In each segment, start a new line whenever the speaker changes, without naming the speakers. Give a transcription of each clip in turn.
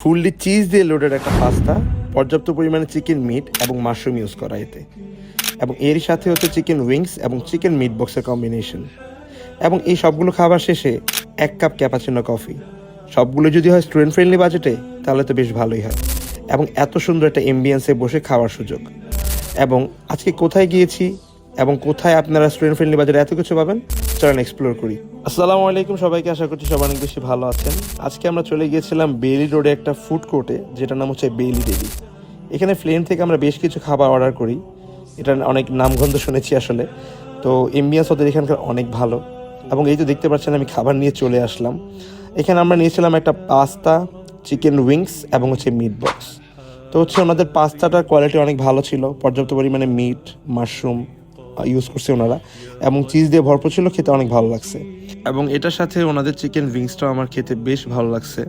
Fully cheese দিয়ে loaded একটা pasta, পর্যাপ্ত পরিমাণে চিকেন মিট এবং মাশরুম ইউজ করা এতে, এবং এরই সাথে হচ্ছে চিকেন উইংস এবং চিকেন মিট বক্সের কম্বিনেশন। এবং এই সবগুলো খাবার শেষে 1 কাপ ক্যাপাচিনো কফি। সবগুলো যদি হয় স্টুডেন্ট ফ্রেন্ডলি বাজেটে তাহলে তো বেশ ভালোই হয়, এবং এত সুন্দর একটা এমবিয়েন্সে বসে খাওয়ার সুযোগ। এবং আজকে কোথায় গিয়েছি এবং কোথায় আপনারা স্টুডেন্ট ফ্রেন্ডলি বাজারে এত কিছু পাবেন, চলেন এক্সপ্লোর করি। আসসালামু আলাইকুম সবাইকে, আশা করছি সবাই অনেক বেশি ভালো আছেন। আজকে আমরা চলে গিয়েছিলাম বেইলি রোডে একটা ফুড কোর্টে, যেটার নাম হচ্ছে বেইলি ডেলি। এখানে ফ্লেম থেকে আমরা বেশ কিছু খাবার অর্ডার করি। এটা অনেক নামগন্ধ শুনেছি আসলে। তো এমবিয়েন্স ওদের এখানকার অনেক ভালো, এবং এই তো দেখতে পাচ্ছেন আমি খাবার নিয়ে চলে আসলাম। এখানে আমরা নিয়েছিলাম একটা পাস্তা, চিকেন উইংস এবং হচ্ছে মিট বক্স। তো হচ্ছে ওনাদের পাস্তাটার কোয়ালিটি অনেক ভালো ছিল, পর্যাপ্ত পরিমাণে মিট, মাশরুম ইউজ করছে ওনারা, এবং চিজ দিয়ে ভরপুর ছিল, খেতে অনেক ভালো লাগছে। এবং এটার সাথে ওনাদের চিকেন উইংসটাও আমার খেতে বেশ ভালো লাগছে।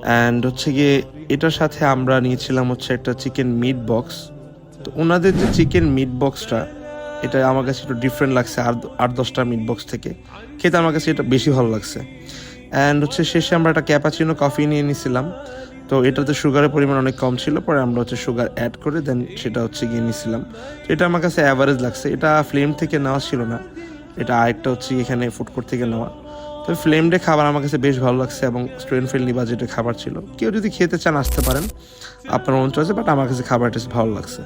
অ্যান্ড হচ্ছে গিয়ে এটার সাথে আমরা নিয়েছিলাম হচ্ছে একটা চিকেন মিট বক্স। তো ওনাদের যে চিকেন মিট বক্সটা, এটা আমার কাছে একটু ডিফারেন্ট লাগছে 8-10টা মিট বক্স থেকে। খেতে আমার কাছে এটা বেশি ভালো লাগছে। অ্যান্ড হচ্ছে শেষে আমরা একটা ক্যাপাচিনো কফি নিয়ে নিয়েছিলাম। তো এটাতে সুগারের পরিমাণ অনেক কম ছিল, পরে আমরা হচ্ছে সুগার অ্যাড করে দেন সেটা হচ্ছে গিয়ে নিয়েছিলাম। তো এটা আমার কাছে অ্যাভারেজ লাগছে। এটা ফ্লেম থেকে নেওয়া ছিল না, এটা আরেকটা হচ্ছে এখানে ফুড কোর্ট থেকে নেওয়া। তো ফ্লেমডে খাবার আমার কাছে বেশ ভালো লাগছে, এবং স্টুডেন্ট ফ্রেন্ডলি বাজেটের খাবার ছিল। কেউ যদি খেতে চান আসতে পারেন, আপনার মন চয়েছে, বাট আমার কাছে খাবারটা ভালো লাগছে।